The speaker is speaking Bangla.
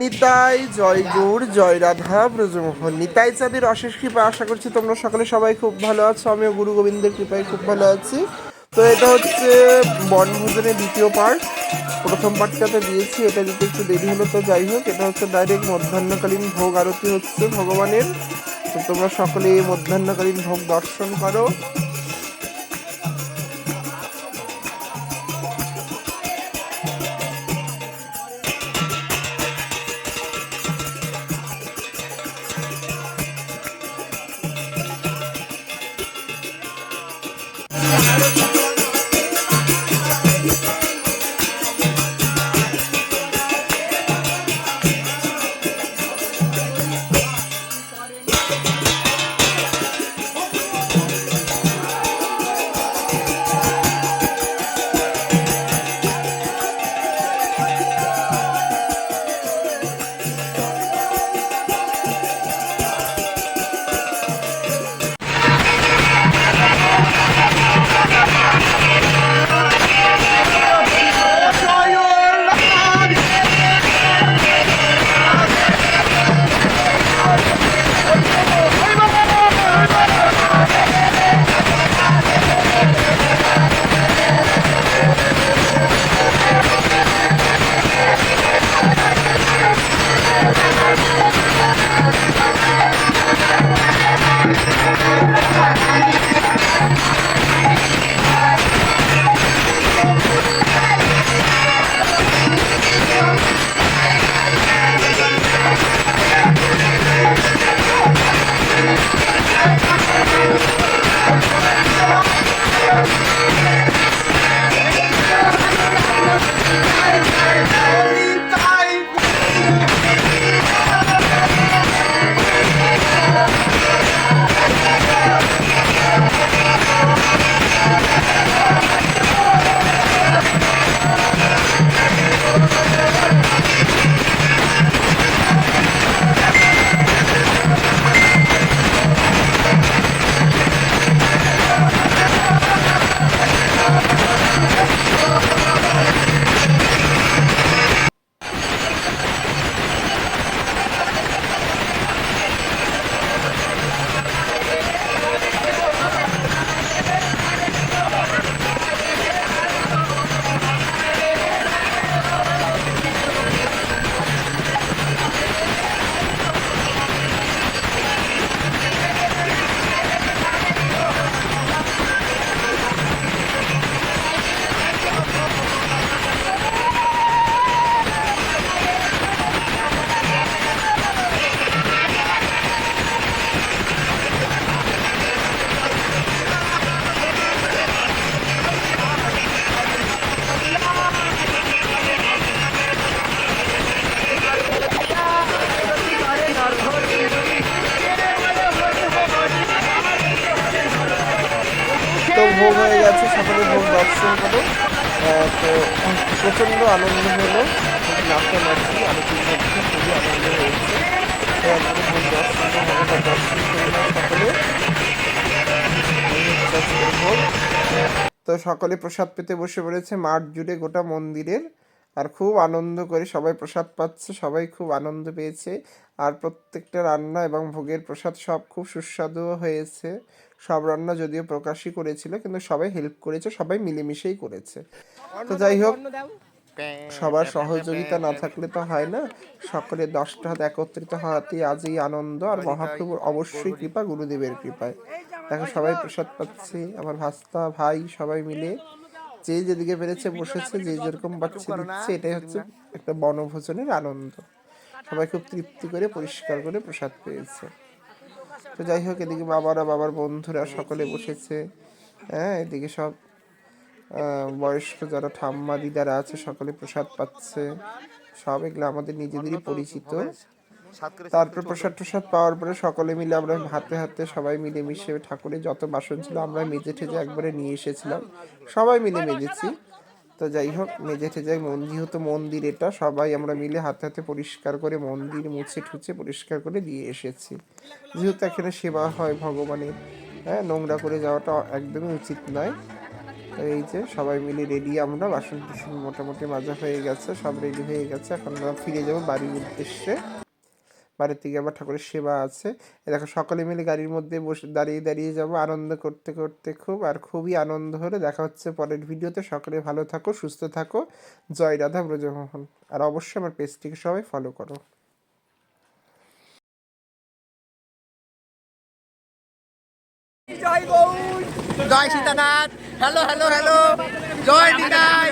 নিতাই জয় গৌর জয় রাধা ব্রজমোহন। নিতাই চাঁদের অশেষ কৃপা, আশা করছি তোমরা সকলে সবাই খুব ভালো আছো। আমিও গুরু গোবিন্দের কৃপায় খুব ভালো আছি। তো এটা হচ্ছে বনভোজনের দ্বিতীয় পার্ট। প্রথম পার্টটাতে দিয়েছি, এটা দিতে একটু দেরি হলো, তো যাই হোক, এটা হচ্ছে ডাইরেক্ট মধ্যাহ্নকালীন ভোগ আরতি হচ্ছে ভগবানের। তো তোমরা সকলে মধ্যাহ্নকালীন ভোগ দর্শন করো। তো ভোগ হয়ে গেছে, সকলে ভোগ দর্শন করো। তো প্রচণ্ড আনন্দ হলো, নাচা নাচি আরতির মধ্যে খুবই আনন্দ হয়েছে। তো আমাদের ভোগ দর্শন ভগবান দর্শন করলাম সকলে। ভোগ তো সকলে প্রসাদ পেতে বসে পড়েছে মাঠ জুড়ে গোটা মন্দিরের, আর খুব আনন্দ করে সবাই প্রসাদ পাচ্ছে, সবাই খুব আনন্দ পেয়েছে। আর প্রত্যেকটা রান্না এবং ভোগের প্রসাদ সব খুব সুস্বাদুও হয়েছে। সব রান্না যদিও প্রকাশই করেছিল, কিন্তু সবাই হেল্প করেছে, সবাই মিলেমিশেই করেছে। তো যাই হোক, সবার সহযোগিতা না থাকলে তো হয় না। সকলে 10টা হাত একত্রিত হওয়াতেই আজ এই আনন্দ। আর মহাপ্রভুর অবশ্যই কৃপা, গুরুদেবের কৃপায় দেখো সবাই প্রসাদ পাচ্ছে। আমার ভাস্তা ভাই সবাই মিলে যে যেদিকে পেরেছে বসেছে, যে যেরকম পাচ্ছে দিচ্ছে। এটাই হচ্ছে একটা বনভোজনের আনন্দ। সবাই খুব তৃপ্তি করে পরিষ্কার করে প্রসাদ পেয়েছে। তো যাই হোক, এদিকে বাবারা, বাবার বন্ধুরা সকলে বসেছে। হ্যাঁ, এদিকে সব বয়স্ক যারা ঠাম্মা দিদারা আছে সকলে প্রসাদ পাচ্ছে। সব এগুলো আমাদের নিজেদেরই পরিচিত। তারপর প্রসাদ টসাদ পাওয়ার পরে সকলে মিলে আমরা হাতে হাতে সবাই মিলে মিশে ঠাকুরের যত বাসন ছিল আমরা মেজে ঠেজে একবারে নিয়ে এসেছিলাম, সবাই মিলে মেজেছি। তো যাই হোক, মেজে ঠেজে যেহেতু মন্দির এটা, সবাই আমরা মিলে হাতে হাতে পরিষ্কার করে মন্দির মুছে ঠুছে পরিষ্কার করে দিয়ে এসেছি। যেহেতু এখানে সেবা হয় ভগবানের, হ্যাঁ, নোংরা করে যাওয়াটা একদমই উচিত নয়। তো এই যে সবাই মিলে রেডি, আমরা বাসন টাসন মোটামুটি মাজা হয়ে গেছে, সব রেডি হয়ে গেছে। এখন আমরা ফিরে যাব বাড়ির উদ্দেশ্যে। বাড়ির থেকে আবার ঠাকুরের সেবা আছে। এ দেখো সকলে মিলে গাড়ির মধ্যে বসে দাঁড়িয়ে দাঁড়িয়ে যাব আনন্দ করতে করতে, খুবই আনন্দ হলো। দেখা হচ্ছে পরের ভিডিওতে। সকলে ভালো থাকো, সুস্থ থাকো। জয় রাধা ব্রজমোহন। আর অবশ্যই আমার পেজটিকে সবাই ফলো করো। জয় গৌর, জয় সীতানাথ, হ্যালো হ্যালো হ্যালো, জয় নিতাই।